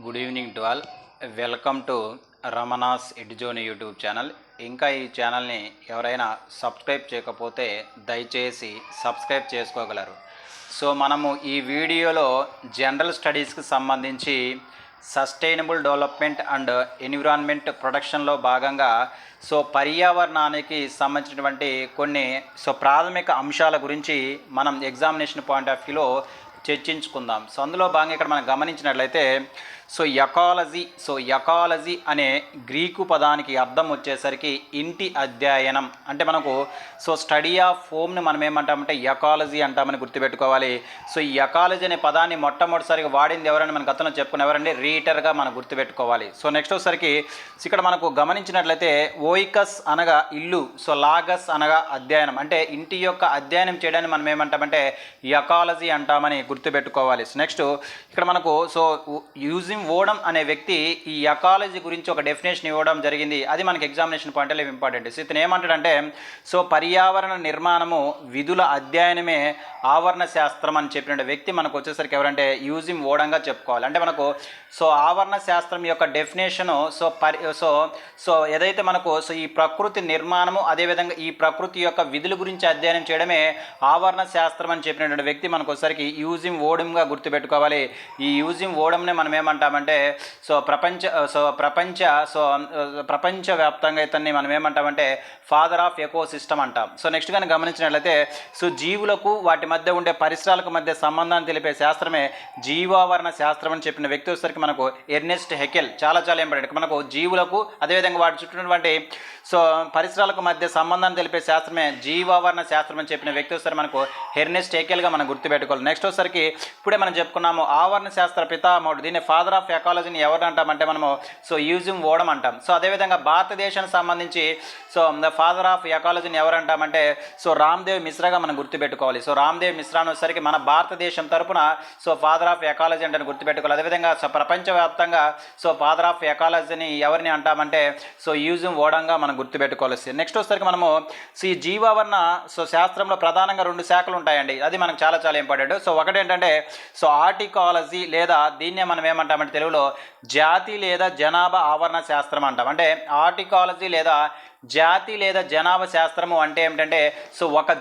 Good evening to all. Welcome to Ramana's Edzone YouTube channel. ఇంకా ఈ ఛానల్ని ఎవరైనా సబ్స్క్రైబ్ చేయకపోతే దయచేసి సబ్స్క్రైబ్ చేసుకోగలరు. సో మనము ఈ వీడియోలో జనరల్ స్టడీస్కి సంబంధించి సస్టైనబుల్ డెవలప్మెంట్ అండ్ ఎన్విరాన్మెంట్ ప్రొటెక్షన్లో భాగంగా పర్యావరణానికి సంబంధించినటువంటి కొన్ని ప్రాథమిక అంశాల గురించి మనం ఎగ్జామినేషన్ పాయింట్ ఆఫ్ వ్యూలో చర్చించుకుందాం. అందులో భాగంగా ఇక్కడ మనం గమనించినట్లయితే ఎకాలజీ అనే గ్రీకు పదానికి అర్థం వచ్చేసరికి ఇంటి అధ్యయనం. అంటే మనకు స్టడీ ఆఫ్ హోమ్ని మనం ఏమంటామంటే ఎకాలజీ అంటామని గుర్తుపెట్టుకోవాలి. ఈ ఎకాలజీ అనే పదాన్ని మొట్టమొదటిసారిగా వాడింది ఎవరని మన గతంలో చెప్పుకున్న ఎవరండి, రీటర్గా మనం గుర్తుపెట్టుకోవాలి. నెక్స్ట్ వచ్చేసరికి ఇక్కడ మనకు గమనించినట్లయితే ఓయికస్ అనగా ఇల్లు, లాగస్ అనగా అధ్యయనం, అంటే ఇంటి యొక్క అధ్యయనం చేయడాన్ని మనం ఏమంటామంటే ఎకాలజీ అంటామని గుర్తుపెట్టుకోవాలి. నెక్స్ట్ ఇక్కడ మనకు యూజిమ్ ఓడమ్ అనే వ్యక్తి ఈ ఎకాలజీ గురించి ఒక డెఫినేషన్ ఇవ్వడం జరిగింది. అది మనకి ఎగ్జామినేషన్ పాయింట్లో ఇంపార్టెంట్. ఇతను ఏమంటాడంటే పర్యావరణ నిర్మాణము విధుల అధ్యయనమే ఆవరణ శాస్త్రం అని చెప్పిన వ్యక్తి మనకు వచ్చేసరికి ఎవరంటే యూజిమ్ ఓడంగా చెప్పుకోవాలి. అంటే మనకు ఆవరణ శాస్త్రం యొక్క డెఫినేషను ఏదైతే మనకు ఈ ప్రకృతి నిర్మాణము అదేవిధంగా ఈ ప్రకృతి యొక్క విధుల గురించి అధ్యయనం చేయడమే ఆవరణ శాస్త్రం అని చెప్పినటువంటి వ్యక్తి మనకు వచ్చేసరికి యూజిమ్ ఓడంగా గుర్తుపెట్టుకోవాలి. ఈ యూజిమ్ ఓడంనే మనం ఏమంటామంటే ప్రపంచవ్యాప్తంగా ఇతన్ని మనం ఏమంటామంటే ఫాదర్ ఆఫ్ ఎకో సిస్టమ్ అంటాం. నెక్స్ట్ కానీ గమనించినట్లయితే జీవులకు వాటి మధ్య ఉండే పరిసరాలకు మధ్య సంబంధాన్ని తెలిపే శాస్త్రమే జీవావరణ శాస్త్రం అని చెప్పిన వ్యక్తి వచ్చేసరికి మనకు ఎర్నెస్ట్ హెకెల్. చాలా ఇంపార్టెంట్. మనకు జీవులకు అదేవిధంగా వాటి చుట్టూటువంటి పరిసరాలకు మధ్య సంబంధాన్ని తెలిపే శాస్త్రమే జీవావరణ శాస్త్రం అని చెప్పిన వ్యక్తి వచ్చేసరికి మనకు ఎర్నెస్ట్ హెకెల్గా మనం గుర్తుపెట్టుకోవాలి. నెక్స్ట్ వచ్చేసరికి ఇప్పుడే మనం చెప్పుకున్నాము ఆవరణ శాస్త్ర పితామహుడు, దీన్ని ఫాదర్ ఆఫ్ ఎకాలజీని ఎవరు అంటామంటే మనము యూజిమ్ ఓడం అంటాం. అదేవిధంగా భారతదేశానికి సంబంధించి ఫాదర్ ఆఫ్ ఎకాలజీని ఎవరు అంటామంటే రామ్దేవ్ మిశ్రాగా మనం గుర్తుపెట్టుకోవాలి. రామ్దేవ్ మిశ్రా వచ్చేసరికి మన భారతదేశం తరపున ఫాదర్ ఆఫ్ ఎకాలజీ అంటే గుర్తుపెట్టుకోవాలి. అదేవిధంగా ప్రపంచవ్యాప్తంగా ఫాదర్ ఆఫ్ ఎకాలజీని ఎవరిని అంటామంటే యూజిమ్ ఓడంగా మనం గుర్తుపెట్టుకోవాలి. నెక్స్ట్ వచ్చేసరికి మనము ఈ జీవావరణ శాస్త్రంలో ప్రధానంగా 2 శాఖలు ఉంటాయండి. అది మనకు చాలా ఇంపార్టెంట్. ఒకటి ఏంటంటే ఆర్టికాలజీ లేదా దీన్నే మనం ఏమంటామంటే తెలుగులో జాతి లేదా జనాభా ఆవరణ శాస్త్రం అంటాం. అంటే ఆర్టికాలజీ లేదా జాతి లేదా జనాభా శాస్త్రము అంటే ఏమిటంటే ఒక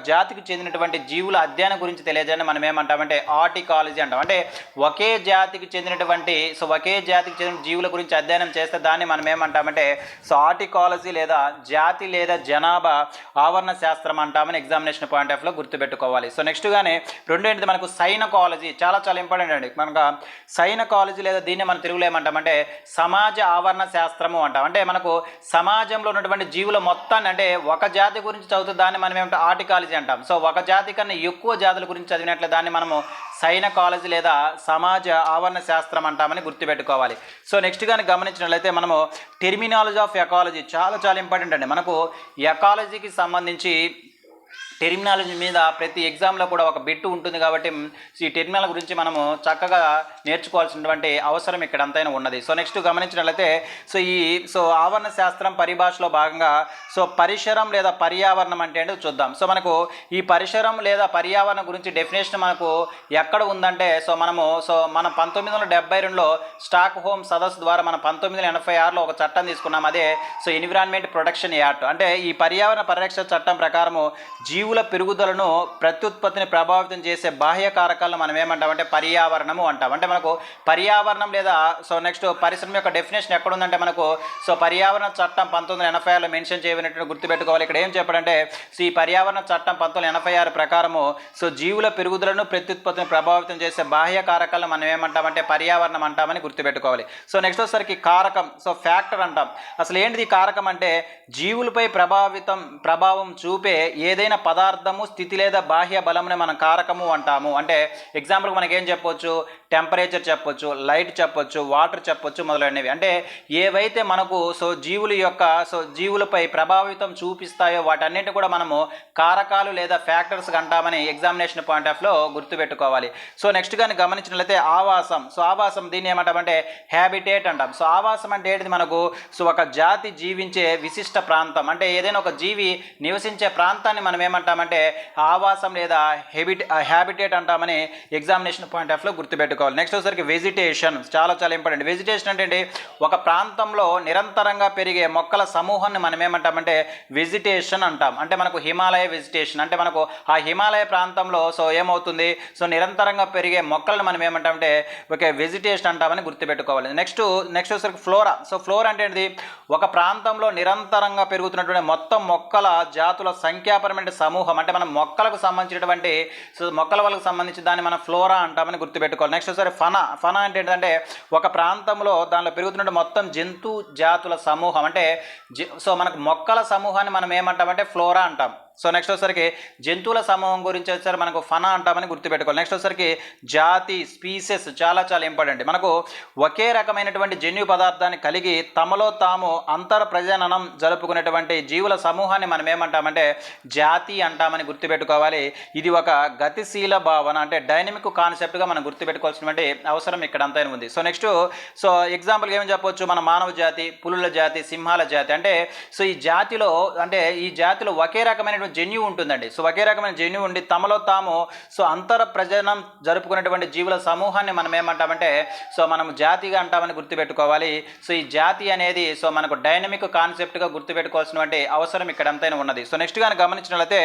జాతికి చెందినటువంటి జీవుల అధ్యయనం గురించి తెలియజేయని మనం ఏమంటామంటే ఆర్టికాలజీ అంటాం. అంటే ఒకే జాతికి చెందిన జీవుల గురించి అధ్యయనం చేస్తే దాన్ని మనం ఏమంటామంటే ఆర్టికాలజీ లేదా జాతి లేదా జనాభా ఆవరణ శాస్త్రం అంటామని ఎగ్జామినేషన్ పాయింట్ ఆఫ్ లో గుర్తుపెట్టుకోవాలి. నెక్స్ట్ గానే రెండు ఏంటిది మనకు సైనకాలజీ. చాలా ఇంపార్టెంట్ అండి. మనకు సైనకాలజీ లేదా దీన్ని మన తెలుగులో ఏమంటామంటే సమాజ ఆవరణ శాస్త్రము అంటాం. అంటే మనకు సమాజంలో ఉన్నటువంటి జీవుల మొత్తాన్ని, అంటే ఒక జాతి గురించి చదువుతూ దాన్ని మనం ఏమంటే ఆర్టికాలజీ అంటాం. ఒక జాతి కన్నా ఎక్కువ జాతుల గురించి చదివినట్లే దాన్ని మనము సైనకాలజీ లేదా సమాజ ఆవరణ శాస్త్రం అంటామని గుర్తుపెట్టుకోవాలి. నెక్స్ట్ కానీ గమనించినట్లయితే మనము టెర్మినాలజీ ఆఫ్ ఎకాలజీ చాలా ఇంపార్టెంట్ అండి. మనకు ఎకాలజీకి సంబంధించి టెర్మినాలజీ మీద ప్రతి ఎగ్జామ్లో కూడా ఒక బిట్టు ఉంటుంది కాబట్టి ఈ టెర్మినాలజీ గురించి మనము చక్కగా నేర్చుకోవాల్సినటువంటి అవసరం ఇక్కడ అంతైనా ఉన్నది. నెక్స్ట్ గమనించినట్లయితే ఆవరణ శాస్త్రం పరిభాషలో భాగంగా పరిసరం లేదా పర్యావరణం అంటే ఏంటో చూద్దాం. మనకు ఈ పరిసరం లేదా పర్యావరణం గురించి డెఫినేషన్ మనకు ఎక్కడ ఉందంటే మనం 1972లో స్టాక్ హోమ్ సదస్సు ద్వారా మనం 1986లో ఒక చట్టం తీసుకున్నాం. అదే ఎన్విరాన్మెంట్ ప్రొటెక్షన్ యాక్ట్. అంటే ఈ పర్యావరణ పరిరక్షణ చట్టం ప్రకారము జీవుల పెరుగుదలను ప్రత్యుత్పత్తిని ప్రభావితం చేసే బాహ్య కారకాలను మనం ఏమంటామంటే పర్యావరణము అంటాం. అంటే మనకు పర్యావరణం లేదా నెక్స్ట్ పరిశ్రమ యొక్క డెఫినేషన్ ఎక్కడ ఉందంటే మనకు పర్యావరణ చట్టం 1986లో మెన్షన్ చేయబడినట్టు గుర్తుపెట్టుకోవాలి. ఇక్కడ ఏం చెప్పాడంటే ఈ పర్యావరణ చట్టం 1986 ప్రకారము జీవుల పెరుగుదలను ప్రత్యుత్పత్తిని ప్రభావితం చేసే బాహ్య కారకాలను మనం ఏమంటామంటే పర్యావరణం అంటామని గుర్తుపెట్టుకోవాలి. నెక్స్ట్ వచ్చేసరికి కారకం, ఫ్యాక్టర్ అంటాం. అసలు ఏంటిది కారకం అంటే జీవులపై ప్రభావం చూపే ఏదైనా పదార్థము స్థితి లేదా బాహ్య బలంని మనం కారకము అంటాము. అంటే ఎగ్జాంపుల్కి మనకేం చెప్పొచ్చు, టెంపరేచర్ చెప్పొచ్చు, లైట్ చెప్పొచ్చు, వాటర్ చెప్పొచ్చు, మొదలైనవి. అంటే ఏవైతే మనకు జీవులపై ప్రభావితం చూపిస్తాయో వాటన్నిటి కూడా మనము కారకాలు లేదా ఫ్యాక్టర్స్ అంటామని ఎగ్జామినేషన్ పాయింట్ ఆఫ్ లో గుర్తుపెట్టుకోవాలి. నెక్స్ట్ కానీ గమనించినట్లయితే ఆవాసం దీన్ని ఏమంటామంటే హ్యాబిటేట్ అంటాం. ఆవాసం అంటే ఏంటిది మనకు ఒక జాతి జీవించే విశిష్ట ప్రాంతం. అంటే ఏదైనా ఒక జీవి నివసించే ప్రాంతాన్ని మనం ఏమంటామంటే ఆవాసం లేదా హ్యాబిటేట్ అంటామని ఎగ్జామినేషన్ పాయింట్ ఆఫ్ లో గుర్తుపెట్టుకోవాలి. గుర్తుపెట్టుకోవాలి. నెక్స్ట్ వచ్చేసరికి వెజిటేషన్, చాలా చాలా ఇంపార్టెంట్. వెజిటేషన్ అంటే ఏంటి? ఒక ప్రాంతంలో నిరంతరంగా పెరిగే మొక్కల సమూహాన్ని మనం ఏమంటామంటే వెజిటేషన్ అంటాం. అంటే మనకు హిమాలయ వెజిటేషన్ అంటే మనకు ఆ హిమాలయ ప్రాంతంలో సో ఏమవుతుంది, సో నిరంతరంగా పెరిగే మొక్కలను మనం ఏమంటామంటే ఓకే వెజిటేషన్ అంటామని గుర్తుపెట్టుకోవాలి. నెక్స్ట్ వచ్చేసరికి ఫ్లోరా. సో ఫ్లోరా అంటే ఏంటి? ఒక ప్రాంతంలో నిరంతరంగా పెరుగుతున్నటువంటి మొత్తం మొక్కల జాతుల సంఖ్యాపరమైన సమూహం. అంటే మనం మొక్కలకు సంబంధించినటువంటి సో మొక్కల వాళ్ళకు సంబంధించి దాన్ని మనం ఫ్లోరా అంటామని గుర్తుపెట్టుకోవాలి. నెక్స్ట్ ఒకసారి ఫనా అంటే ఏంటంటే ఒక ప్రాంతంలో దానిలో పెరుగుతున్న మొత్తం జంతు జాతుల సమూహం. అంటే సో మనకు మొక్కల సమూహాన్ని మనం ఏమంటామంటే ఫ్లోరా అంటాం. సో నెక్స్ట్ వచ్చేసరికి జంతువుల సమూహం గురించి వచ్చేసరికి మనకు ఫనా అంటామని గుర్తుపెట్టుకోవాలి. నెక్స్ట్ వచ్చేసరికి జాతి, స్పీసెస్, చాలా చాలా ఇంపార్టెంట్. మనకు ఒకే రకమైనటువంటి జన్యు పదార్థాన్ని కలిగి తమలో తాము అంతర ప్రజననం జరుపుకునేటువంటి జీవుల సమూహాన్ని మనం ఏమంటామంటే జాతి అంటామని గుర్తుపెట్టుకోవాలి. ఇది ఒక గతిశీల భావన అంటే డైనమిక్ కాన్సెప్ట్గా మనం గుర్తుపెట్టుకోవాల్సినటువంటి అవసరం ఇక్కడ అంతా ఉంది. సో నెక్స్ట్ సో ఎగ్జాంపుల్గా ఏమని చెప్పవచ్చు? మన మానవ జాతి, పులుల జాతి, సింహాల జాతి. అంటే సో ఈ జాతిలో ఒకే రకమైన జన్యు ఉంటుందండి. సో ఒకే రకమైన జన్యు ఉండి తమలో తాము సో అంతర ప్రజనం జరుపుకునేటువంటి జీవుల సమూహాన్ని మనం ఏమంటామంటే సో మనం జాతిగా అంటామని గుర్తుపెట్టుకోవాలి. సో ఈ జాతి అనేది సో మనకు డైనమిక్ కాన్సెప్ట్గా గుర్తుపెట్టుకోవాల్సినటువంటి అవసరం ఇక్కడ ఎంతైనా ఉన్నది. సో నెక్స్ట్ కానీ గమనించినట్లయితే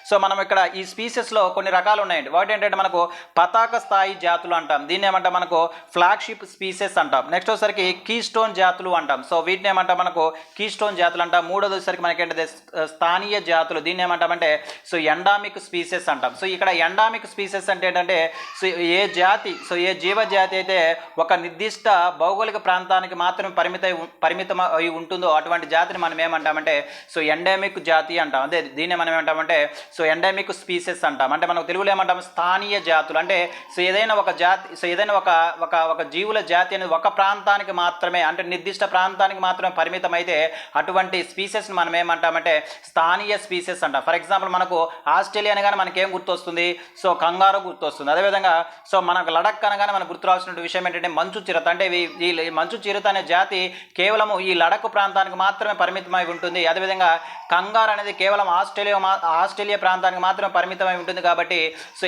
సో మనం ఇక్కడ ఈ స్పీసెస్లో కొన్ని రకాలు ఉన్నాయండి. వాటి ఏంటంటే మనకు పతాక స్థాయి జాతులు అంటాం, దీన్ని ఏమంటాం మనకు ఫ్లాగ్షిప్ స్పీసెస్ అంటాం. నెక్స్ట్ వచ్చేసరికి కీ స్టోన్ జాతులు అంటాం. సో వీటిని ఏమంటాం మనకు కీ స్టోన్ జాతులు అంటాం. మూడోది వచ్చేసరికి మనకి ఏంటంటే స్థానీయ జాతులు, దీన్ని ఏమంటామంటే సో ఎండామిక్ స్పీసెస్ అంటాం. సో ఇక్కడ ఎండామిక్ స్పీసెస్ అంటే ఏంటంటే సో ఏ జీవ జాతి అయితే ఒక నిర్దిష్ట భౌగోళిక ప్రాంతానికి మాత్రమే పరిమితం అయి ఉంటుందో అటువంటి జాతిని మనం ఏమంటామంటే సో ఎండమిక్ జాతి అంటాం. అదే దీన్ని మనం ఏమంటామంటే సో ఎండమిక్ స్పీసెస్ అంటాం. అంటే మనకు తెలుగులో ఏమంటాం స్థానీయ జాతులు. అంటే సో ఏదైనా ఒక జాతి సో ఏదైనా ఒక జీవుల జాతి అనేది ఒక ప్రాంతానికి మాత్రమే అంటే నిర్దిష్ట ప్రాంతానికి మాత్రమే పరిమితం అయితే అటువంటి స్పీసెస్ని మనం ఏమంటామంటే స్థానీయ స్పీసెస్ అంటాం. ఫర్ ఎగ్జాంపుల్ మనకు ఆస్ట్రేలియా అనగానే మనకేం గుర్తొస్తుంది? సో కంగారు గుర్తొస్తుంది. అదేవిధంగా సో మనకు లడక్ అనగానే మనకు గుర్తు రావాల్సిన విషయం ఏంటంటే మంచు చిరుత. అంటే ఈ మంచు చిరుత అనే జాతి కేవలము ఈ లడక్ ప్రాంతానికి మాత్రమే పరిమితమై ఉంటుంది. అదేవిధంగా కంగారు అనేది కేవలం ఆస్ట్రేలియా ప్రాంతానికి మాత్రమే పరిమితమై ఉంటుంది. కాబట్టి సో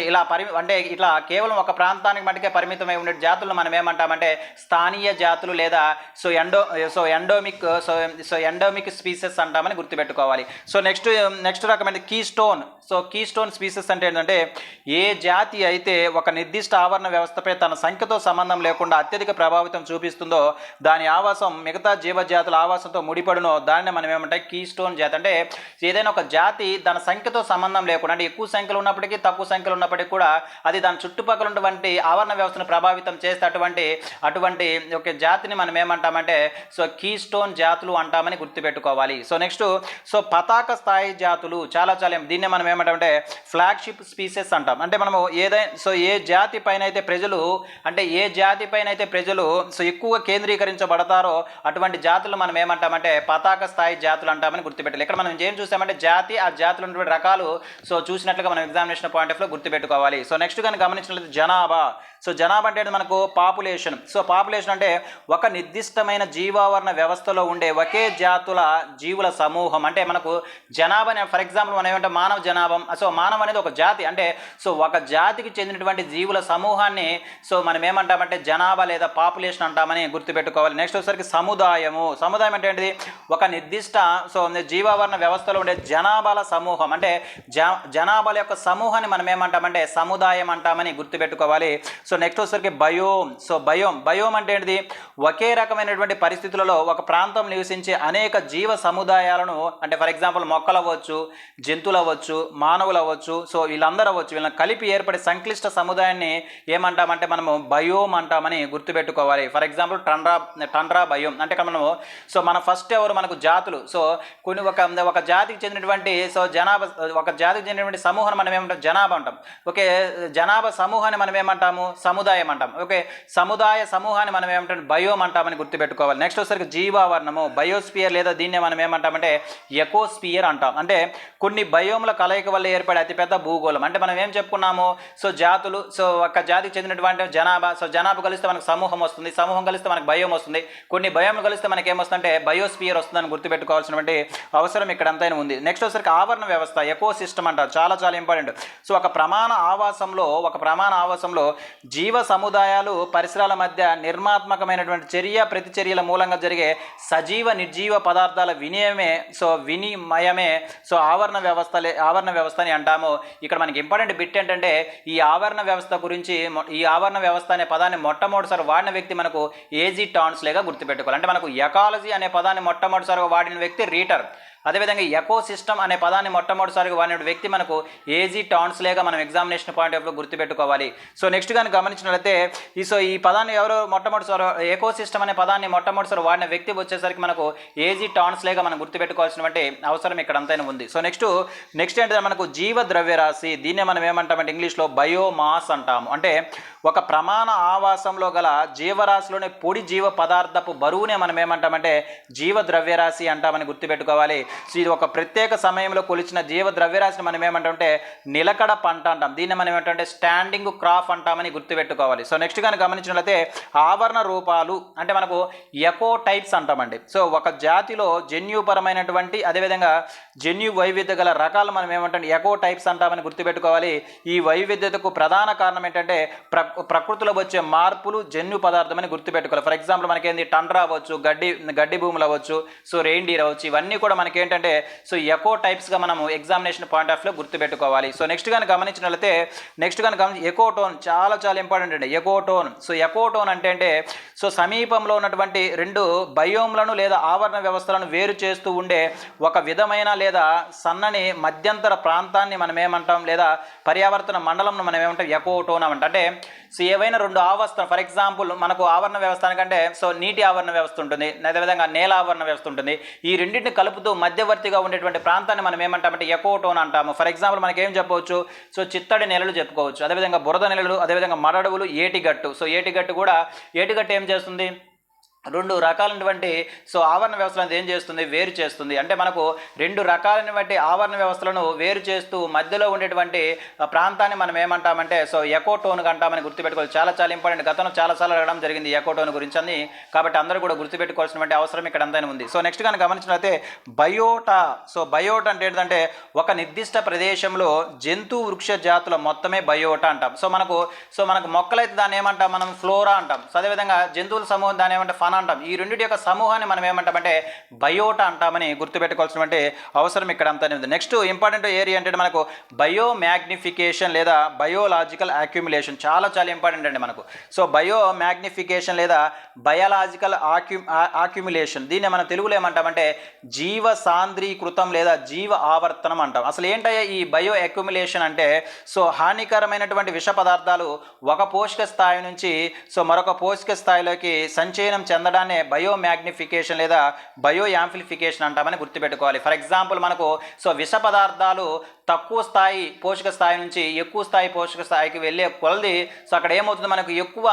అంటే ఇట్లా కేవలం ఒక ప్రాంతానికి మటుకే పరిమితమై ఉండే జాతులను మనం ఏమంటామంటే స్థానీయ జాతులు లేదా ఎండోమిక్ స్పీసెస్ అంటామని గుర్తుపెట్టుకోవాలి. సో నెక్స్ట్ రకమైన కీ స్టోన్ స్పీసెస్ అంటే ఏంటంటే ఏ జాతి అయితే ఒక నిర్దిష్ట ఆవరణ వ్యవస్థపై తన సంఖ్యతో సంబంధం లేకుండా అత్యధిక ప్రభావితం చూపిస్తుందో దాని ఆవాసం మిగతా జీవజాతుల ఆవాసంతో ముడిపడునో దాన్ని మనం ఏమంటే కీ స్టోన్ జాతి. అంటే ఏదైనా ఒక జాతి దాని సంఖ్యతో సంబంధం లేకుండా అంటే ఎక్కువ సంఖ్యలో ఉన్నప్పటికీ తక్కువ సంఖ్యలో ఉన్నప్పటికీ కూడా అది దాని చుట్టుపక్కల ఉన్నటువంటి ఆవరణ వ్యవస్థను ప్రభావితం చేస్తే అటువంటి ఒక జాతిని మనం ఏమంటామంటే సో కీ స్టోన్ జాతులు అంటామని గుర్తుపెట్టుకోవాలి. సో నెక్స్ట్ సో పతాక స్థాయి జాతులు, చాలా దీన్నే మనం ఏమంటామంటే ఫ్లాగ్షిప్ స్పీసెస్ అంటాం. అంటే మనము ఏ జాతి పైన అయితే ప్రజలు సో ఎక్కువగా కేంద్రీకరించబడతారో అటువంటి జాతులు మనం ఏమంటామంటే పతాక స్థాయి జాతులు అంటామని గుర్తుపెట్టాలి. ఇక్కడ మనం ఏం చూసామంటే ఆ జాతులు ఉన్నటువంటి రకాలు సో చూసినట్లుగా మనం ఎగ్జామినేషన్ పాయింట్ ఆఫ్ లో గుర్తుపెట్టుకోవాలి. సో నెక్స్ట్ కానీ గమనించినట్లయితే జనాభా అంటే మనకు పాపులేషన్. సో పాపులేషన్ అంటే ఒక నిర్దిష్టమైన జీవావరణ వ్యవస్థలో ఉండే ఒకే జాతుల జీవుల సమూహం. అంటే మనకు జనాభా ఫర్ ఎగ్జాంపుల్ మనం ఏమంటే మానవ జనాభా. సో మానవ అనేది ఒక జాతి. అంటే సో ఒక జాతికి చెందినటువంటి జీవుల సమూహాన్ని సో మనం ఏమంటామంటే జనాభా లేదా పాపులేషన్ అంటామని గుర్తుపెట్టుకోవాలి. నెక్స్ట్ వచ్చేసరికి సముదాయం అంటే ఏంటిది? ఒక నిర్దిష్ట సో జీవావరణ వ్యవస్థలో ఉండే జనాభాల సమూహం. అంటే జనాభాల యొక్క సమూహాన్ని మనం ఏమంటామంటే సముదాయం అంటామని గుర్తుపెట్టుకోవాలి. సో నెక్స్ట్ వచ్చేసరికి బయోమ్ అంటే ఏంటిది? ఒకే రకమైనటువంటి పరిస్థితులలో ఒక ప్రాంతం నివసించే అనేక జీవ సముదాయాలను అంటే ఫర్ ఎగ్జాంపుల్ మొక్కలు అవ్వచ్చు, జంతువులు అవ్వచ్చు, మానవులు అవ్వచ్చు, సో వీళ్ళందరూ అవ్వచ్చు, వీళ్ళని కలిపి ఏర్పడే సంక్లిష్ట సముదాయాన్ని ఏమంటామంటే మనము బయోమ్ అంటామని గుర్తుపెట్టుకోవాలి. ఫర్ ఎగ్జాంపుల్ టండ్రా బయోమ్ అంటే మనము సో మన ఫస్ట్ ఎవరు మనకు జాతులు. సో కొన్ని ఒక జాతికి చెందినటువంటి సో ఒక జాతికి చెందినటువంటి సమూహాన్ని మనం ఏమంటాం? జనాభా అంటాం. ఓకే, జనాభా సమూహాన్ని మనం ఏమంటాము? సముదాయం అంటాం. ఓకే, సముదాయ సమూహాన్ని మనం ఏమంటాం? బయోమ్ అంటామని గుర్తుపెట్టుకోవాలి. నెక్స్ట్ వచ్చేసరికి జీవావరణము, బయోస్పియర్ లేదా దీన్నే మనం ఏమంటామంటే ఎకోస్పియర్ అంటాం. అంటే కొన్ని బయోముల కలయిక వల్ల ఏర్పడే అతిపెద్ద భూగోళం. అంటే మనం ఏం చెప్పుకున్నాము, సో జాతులు, సో ఒక జాతికి చెందినటువంటి జనాభా, సో జనాభా కలిస్తే మనకు సమూహం వస్తుంది, సమూహం కలిస్తే మనకు బయోమ్ వస్తుంది, కొన్ని బయోములు కలిస్తే మనకి ఏమొస్తుందంటే బయోస్పియర్ వస్తుందని గుర్తుపెట్టుకోవాల్సినటువంటి అవసరం ఇక్కడ అంతైనా ఉంది. నెక్స్ట్ వచ్చేసరికి ఆవరణ వ్యవస్థ, ఎకో సిస్టమ్ అంటారు, చాలా చాలా ఇంపార్టెంట్. సో ఒక ప్రమాణ ఆవాసంలో జీవ సముదాయాలు పరిసరాల మధ్య నిర్మాత్మకమైనటువంటి చర్య ప్రతిచర్యల మూలంగా జరిగే సజీవ నిర్జీవ పదార్థాల వినిమయమే సో ఆవరణ వ్యవస్థ అని అంటాము. ఇక్కడ మనకి ఇంపార్టెంట్ బిట్ ఏంటంటే ఈ ఆవరణ వ్యవస్థ అనే పదాన్ని మొట్టమొదటిసారి వాడిన వ్యక్తి మనకు ఏజీ టాన్స్లేగా గుర్తుపెట్టుకోవాలి. అంటే మనకు ఎకాలజీ అనే పదాన్ని మొట్టమొదటిసారిగా వాడిన వ్యక్తి రీటర్. అదేవిధంగా ఎకో సిస్టమ్ అనే పదాన్ని మొట్టమొదటిసారిగా వాడిన వ్యక్తి మనకు ఏజీ టాన్స్లేగా మనం ఎగ్జామినేషన్ పాయింట్ ఆఫ్ వ్యూ గుర్తుపెట్టుకోవాలి. సో నెక్స్ట్ కానీ గమనించినట్లయితే ఈ పదాన్ని ఎవరు మొట్టమొదటిసారి ఎకో సిస్టమ్ అనే పదాన్ని మొట్టమొదటిసారి వాడిన వ్యక్తి వచ్చేసరికి మనకు ఏజీ టాన్స్లేగా మనం గుర్తుపెట్టుకోవాల్సినటువంటి అవసరం ఇక్కడ అంతైనా ఉంది. సో నెక్స్ట్ ఏంటంటే మనకు జీవ ద్రవ్యరాశి, దీన్నే మనం ఏమంటామంటే ఇంగ్లీష్లో బయోమాస్ అంటాము. అంటే ఒక ప్రమాణ ఆవాసంలో గల జీవరాశిలోని పొడి జీవ పదార్థపు బరువునే మనం ఏమంటామంటే జీవ ద్రవ్యరాశి అంటామని గుర్తుపెట్టుకోవాలి. సో ఇది ఒక ప్రత్యేక సమయంలో కొలిచిన జీవ ద్రవ్యరాశిని మనం ఏమంటామంటే నిలకడ పంట అంటాం, దీన్ని మనం ఏమంటామంటే స్టాండింగ్ క్రాప్ అంటామని గుర్తుపెట్టుకోవాలి. సో నెక్స్ట్ కానీ గమనించినట్లయితే ఆవరణ రూపాలు అంటే మనకు ఎకో టైప్స్ అంటామండి. సో ఒక జాతిలో జన్యుపరమైనటువంటి అదేవిధంగా జన్యు వైవిధ్య గల రకాలు మనం ఏమంటాం ఎకో టైప్స్ అంటామని గుర్తుపెట్టుకోవాలి. ఈ వైవిధ్యతకు ప్రధాన కారణం ఏంటంటే ప్రకృతిలో వచ్చే మార్పులు జన్యు పదార్థం అని గుర్తుపెట్టుకోవాలి. ఫర్ ఎగ్జాంపుల్ మనకేంది టండ్రా అవ్వచ్చు, గడ్డి భూములు అవ్వచ్చు, సో రెయిన్డీర్ అవ్వచ్చు, ఇవన్నీ కూడా మనకి ఏంటంటే సో ఎకో టైప్స్గా మనము ఎగ్జామినేషన్ పాయింట్ ఆఫ్ వ్యూ గుర్తుపెట్టుకోవాలి. సో నెక్స్ట్ కానీ గమనించినట్లయితే ఎకోటోన్ చాలా చాలా ఇంపార్టెంట్ అండి. ఎకోటోన్ అంటే సో సమీపంలో ఉన్నటువంటి రెండు బయోమ్లను లేదా ఆవరణ వ్యవస్థలను వేరు చేస్తూ ఉండే ఒక విధమైన లేదా సన్నని మధ్యంతర ప్రాంతాన్ని మనం ఏమంటాం లేదా పర్యావర్తన మండలంను మనం ఏమంటాం ఎకోటోన్ అంటే సో ఏవైనా రెండు ఆవస్థలు, ఫర్ ఎగ్జాంపుల్ మనకు ఆవరణ వ్యవస్థ కంటే సో నీటి ఆవరణ వ్యవస్థ ఉంటుంది, అదేవిధంగా నేల ఆవరణ వ్యవస్థ ఉంటుంది. ఈ రెండింటిని కలుపుతూ మధ్యవర్తిగా ఉండేటువంటి ప్రాంతాన్ని మనం ఏమంటామంటే ఎకోటోన్ అంటాము. ఫర్ ఎగ్జాంపుల్ మనకి ఏం చెప్పవచ్చు, సో చిత్తడి నెలలు చెప్పుకోవచ్చు, అదేవిధంగా బురద నెలలు, అదేవిధంగా మడడువులు, ఏటిగట్టు. సో ఏటిగట్టు ఏం చేస్తుంది, రెండు రకాలైనటువంటి సో ఆవరణ వ్యవస్థలను ఏం చేస్తుంది, వేరు చేస్తుంది. అంటే మనకు రెండు రకాలైనటువంటి ఆవరణ వ్యవస్థలను వేరు చేస్తూ మధ్యలో ఉండేటువంటి ప్రాంతాన్ని మనం ఏమంటామంటే సో ఎకోటోన్ అంటామని గుర్తుపెట్టుకోవాలి. చాలా చాలా ఇంపార్టెంట్, గతంలో చాలాసార్లు అడగడం జరిగింది ఎకోటోన్ గురించి అని, కాబట్టి అందరూ కూడా గుర్తుపెట్టుకోవాల్సినటువంటి అవసరం ఇక్కడ అంతైనా ఉంది. సో నెక్స్ట్ కానీ గమనించినట్లయితే బయోటా అంటే ఏంటంటే ఒక నిర్దిష్ట ప్రదేశంలో జంతు వృక్ష జాతుల మొత్తమే బయోటా అంటాం. సో మనకు మొక్కలైతే దాన్ని ఏమంటాం మనం ఫ్లోరా అంటాం. సో అదేవిధంగా జంతువుల సమూహం దాన్ని ఏమంటే ఫనా అంటాం. ఈ రెండింటి యొక్క సమూహాన్ని మనం ఏమంటామంటే బయోటా అంటామని గుర్తుపెట్టుకోవాల్సినటువంటి అవసరం ఇక్కడ అంతానే ఉంది. నెక్స్ట్ ఇంపార్టెంట్ ఏరియా అంటే మనకు బయోమ్యాగ్నిఫికేషన్ లేదా బయోలాజికల్ అక్యుములేషన్, చాలా చాలా ఇంపార్టెంట్ అండి మనకు. సో బయోమ్యాగ్నిఫికేషన్ లేదా బయోలాజికల్ అక్యుములేషన్, దీన్ని మనం తెలుగులో ఏమంటామంటే జీవ సాంద్రీకృతం లేదా జీవ ఆవర్తనం అంటాం. అసలు ఏంటయ్యా ఈ బయో అక్యుములేషన్ అంటే, సో హానికరమైనటువంటి విష పదార్థాలు ఒక పోషక స్థాయి నుంచి సో మరొక పోషక స్థాయిలోకి సంచయనం చెందడాన్ని బయోమ్యాగ్నిఫికేషన్ లేదా బయో యాంప్లిఫికేషన్ అంటామని గుర్తుపెట్టుకోవాలి. ఫర్ ఎగ్జాంపుల్ మనకు సో విష పదార్థాలు తక్కువ స్థాయి పోషక స్థాయి నుంచి ఎక్కువ స్థాయి పోషక స్థాయికి వెళ్ళే కొలది సో అక్కడ ఏమవుతుంది మనకు ఎక్కువ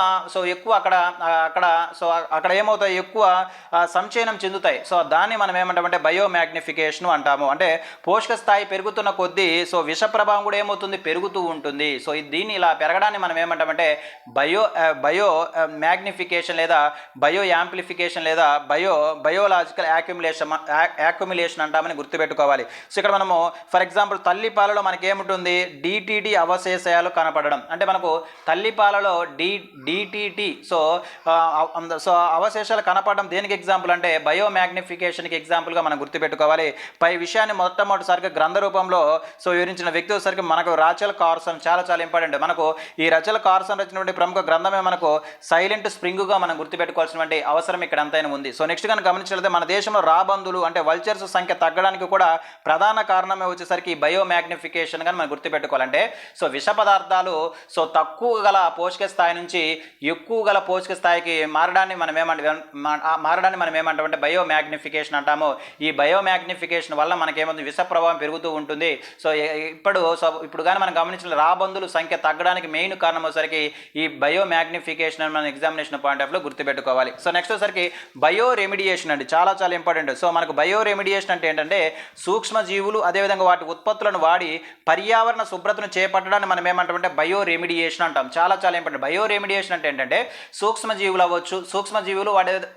అక్కడ ఏమవుతాయి ఎక్కువ సంచయనం చెందుతాయి. సో దాన్ని మనం ఏమంటామంటే బయోమ్యాగ్నిఫికేషన్ అంటాము. అంటే పోషక స్థాయి పెరుగుతున్న కొద్దీ సో విష ప్రభావం కూడా ఏమవుతుంది పెరుగుతూ ఉంటుంది. సో దీన్ని ఇలా పెరగడాన్ని మనం ఏమంటామంటే బయో మ్యాగ్నిఫికేషన్ లేదా బయో యాంప్లిఫికేషన్ లేదా బయోలాజికల్ యాక్యుములేషన్ అంటామని గుర్తుపెట్టుకోవాలి. సో ఇక్కడ మనము ఫర్ ఎగ్జాంపుల్ తల్లిపాలలో మనకి ఏముంటుంది డిటిటి అవశేషాలు కనపడడం. అంటే మనకు తల్లిపాలలో డిటిటి సో అవశేషాలు కనపడడం దేనికి ఎగ్జాంపుల్ అంటే బయోమ్యాగ్నిఫికేషన్కి ఎగ్జాంపుల్గా మనం గుర్తుపెట్టుకోవాలి. పై విషయాన్ని మొట్టమొదటిసారిగా గ్రంథ రూపంలో సో వివరించిన వ్యక్తి వచ్చేసరికి మనకు రాచెల్ కార్సన్, చాలా చాలా ఇంపార్టెంట్. మనకు ఈ రాచెల్ కార్సన్ రచించినటువంటి ప్రముఖ గ్రంథమే మనకు సైలెంట్ స్ప్రింగ్గా మనం గుర్తుపెట్టుకోవాల్సినటువంటి అవసరం ఇక్కడ ఎంతైనా ఉంది. సో నెక్స్ట్ కనుక గమనించినట్లయితే మన దేశంలో రాబందులు అంటే వల్చర్స్ సంఖ్య తగ్గడానికి కూడా ప్రధాన కారణమే వచ్చేసరికి బయో మ్యాగ్నిఫికేషన్ కానీ మనం గుర్తుపెట్టుకోవాలంటే సో విష పదార్థాలు సో తక్కువ గల పోషక స్థాయి నుంచి ఎక్కువ గల పోషక స్థాయికి మారడాన్ని మనం ఏమంటామంటే బయో మ్యాగ్నిఫికేషన్ అంటాము. ఈ బయో మ్యాగ్నిఫికేషన్ వల్ల మనకేముంది విష ప్రభావం పెరుగుతూ ఉంటుంది. సో ఇప్పుడు కానీ మనం గమనించిన రాబందుల సంఖ్య తగ్గడానికి మెయిన్ కారణం వచ్చేసరికి ఈ బయో మ్యాగ్నిఫికేషన్ అని మనం ఎగ్జామినేషన్ పాయింట్ ఆఫ్ లో గుర్తుపెట్టుకోవాలి. సో నెక్స్ట్ వచ్చేసరికి బయో రెమిడియేషన్ అండి, చాలా ఇంపార్టెంట్. సో మనకు బయో రెమిడియేషన్ అంటే ఏంటంటే సూక్ష్మజీవులు అదేవిధంగా వాటి ఉత్పత్తులను వాడి పర్యావరణ శుభ్రతను చేపట్టడాన్ని మనం ఏమంటామంటే బయో రెమిడియేషన్ అంటాం. చాలా ఇంపార్టెంట్. బయో రెమిడియేషన్ అంటే ఏంటంటే సూక్ష్మజీవులు అవ్వచ్చు, సూక్ష్మజీవులు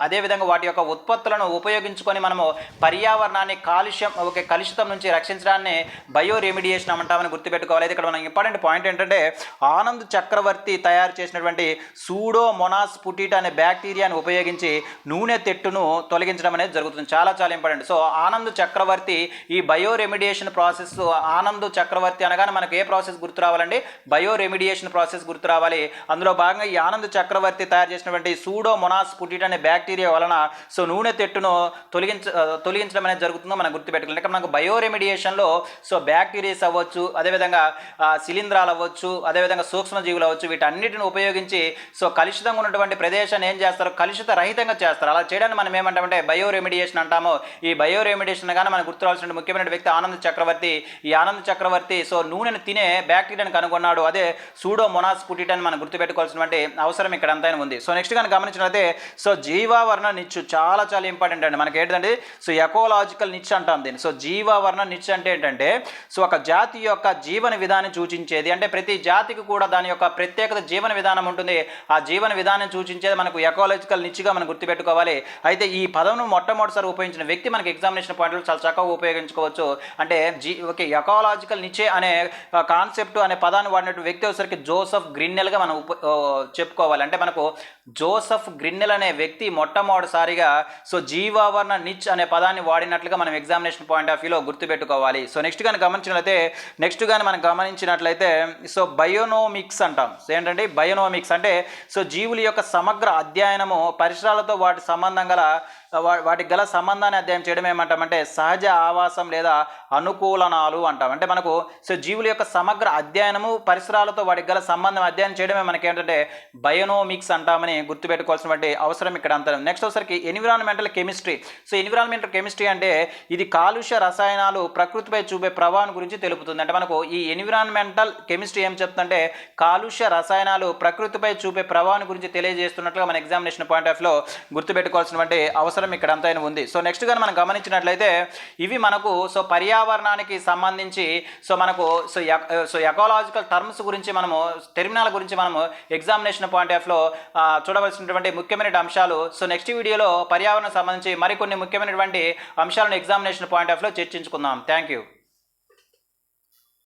అదేవిధంగా వాటి యొక్క ఉత్పత్తులను ఉపయోగించుకొని మనము పర్యావరణాన్ని కలుషితం నుంచి రక్షించడాన్ని బయో రెమిడియేషన్ అంటామని గుర్తుపెట్టుకోవాలి. ఇక్కడ మనకి ఇంపార్టెంట్ పాయింట్ ఏంటంటే ఆనంద్ చక్రవర్తి తయారు చేసినటువంటి సూడోమోనాస్ పుటిట్ అనే బ్యాక్టీరియాను ఉపయోగించి నూనె తెట్టును తొలగించడం అనేది జరుగుతుంది. చాలా ఇంపార్టెంట్. సో ఆనంద్ చక్రవర్తి ఈ బయో రెమిడియేషన్ ప్రాసెస్, ఆనంద్ చక్రవర్తి అనగానే మనకు ఏ ప్రాసెస్ గుర్తు రావాలండి? బయో రెమిడియేషన్ ప్రాసెస్ గుర్తు రావాలి. అందులో భాగంగా ఈ ఆనంద్ చక్రవర్తి తయారు చేసినటువంటి సూడోమోనాస్ పుటిట్ అనే బ్యాక్టీరియా వలన సో నూనె తెట్టును తొలగించడం అనేది జరుగుతుందో మనం గుర్తుపెట్టుకోవాలి. ఇక్కడ మనకు బయో రెమిడియేషన్లో సో బ్యాక్టీరియాస్ అవ్వచ్చు, అదేవిధంగా శిలీంధ్రాలు అవ్వచ్చు, అదేవిధంగా సూక్ష్మజీవులు అవ్వచ్చు, వీటన్నిటిని ఉపయోగించి సో కలుషితంగా ఉన్నటువంటి ప్రదేశాన్ని ఏం చేస్తారు? కలుషిత రహితంగా చేస్తారు. అలా చేయడానికి మనం ఏమంటామంటే బయో రెమిడియేషన్ అంటాము. ఈ బయో రెమిడియేషన్ కానీ మనకు గుర్తురావాల్సిన ముఖ్యమైన వ్యక్తి ఆనంద్ చక్రవర్తి. ఈ ఆనంద్ చక్రవర్తి సో నూనెను తినే బ్యాక్టీరియాను కనుగొన్నాడు. అదే సూడోమోనాస్ పుటిట్ అని మనం గుర్తుపెట్టుకోవాల్సినటువంటి అవసరం ఇక్కడ అంతా ఉంది. సో నెక్స్ట్ కానీ గమనించినట్లయితే సో జీవావరణ నిచ్చు చాలా ఇంపార్టెంట్ అండి. మనకి ఏంటంటే సో ఎకోలాజికల్ నిచ్ అంటాం దీన్ని. సో జీవావరణ నిచ్ అంటే ఏంటంటే సో ఒక జాతి యొక్క జీవన విధానం సూచించేది. అంటే ప్రతి జాతికి కూడా దాని యొక్క ప్రత్యేకత జీవన విధానం ఉంటుంది. ఆ జీవన విధానం సూచించేది మనకు ఎకోలాజికల్ నిచ్గా మనం గుర్తుపెట్టుకోవాలి. అయితే ఈ పదమును మొట్టమొదటిసారి ఉపయోగించిన వ్యక్తి మనకి ఎగ్జామినేషన్ పాయింట్లో చాలా చక్కగా ఉపయోగించుకోవచ్చు. అంటే ఎకోలాజికల్ నిచే అనే కాన్సెప్ట్ అనే పదాన్ని వాడినట్టు వ్యక్తి వచ్చేసరికి జోసెఫ్ గ్రిన్నెల్గా మనం చెప్పుకోవాలి. అంటే మనకు జోసెఫ్ గ్రిన్నెల్ అనే వ్యక్తి మొట్టమొదటిసారిగా సో జీవావరణ నిచ్ అనే పదాన్ని వాడినట్లుగా మనం ఎగ్జామినేషన్ పాయింట్ ఆఫ్ వ్యూలో గుర్తుపెట్టుకోవాలి. సో నెక్స్ట్ కానీ మనం గమనించినట్లయితే సో బయోనోమిక్స్ అంటాం. సో ఏంటంటే బయోనోమిక్స్ అంటే సో జీవుల యొక్క సమగ్ర అధ్యయనము, పరిసరాలతో వాటికి గల సంబంధాన్ని అధ్యయనం చేయడం ఏమంటామంటే సహజ ఆవాసం లేదా అనుకూలనాలు అంటాం. అంటే మనకు సో జీవుల యొక్క సమగ్ర అధ్యయనము, పరిసరాలతో వాటికి గల సంబంధం అధ్యయనం చేయడమే మనకి ఏంటంటే బయోనోమిక్స్ అంటామని గుర్తుపెట్టుకోవాల్సినటువంటి అవసరం ఇక్కడ అంతా. నెక్స్ట్ వచ్చరికి environmental chemistry. So environmental chemistry అంటే ఇది కాలుష్య రసాయనాలు ప్రకృతిపై చూపే ప్రభావం గురించి తెలుపుతుంది. అంటే మనకు ఈ ఎన్విరాన్మెంటల్ కెమిస్ట్రీ ఏం చెప్తుందంటే కాలుష్య రసాయనాలు ప్రకృతిపై చూపే ప్రభావం గురించి తెలియజేస్తున్నట్లుగా మన ఎగ్జామినేషన్ పాయింట్ ఆఫ్ లో గుర్తుపెట్టుకోవాల్సినటువంటి అవసరం ఇక్కడ అంతా ఉంది. సో నెక్స్ట్ కానీ మనం గమనించినట్లయితే ఇవి మనకు సో పర్యావరణానికి సంబంధించి సో మనకు సో ఎకాలజికల్ టర్మ్స్ గురించి మనము టెర్మినాల గురించి మనము ఎగ్జామినేషన్ పాయింట్ ఆఫ్ లో చూడవలసినటువంటి ముఖ్యమైన అంశాలు. సో నెక్స్ట్ వీడియోలో పర్యావరణం సంబంధించి మరికొన్ని ముఖ్యమైనటువంటి అంశాలను ఎగ్జామినేషన్ పాయింట్ ఆఫ్ లో చర్చించుకుందాం. Thank you.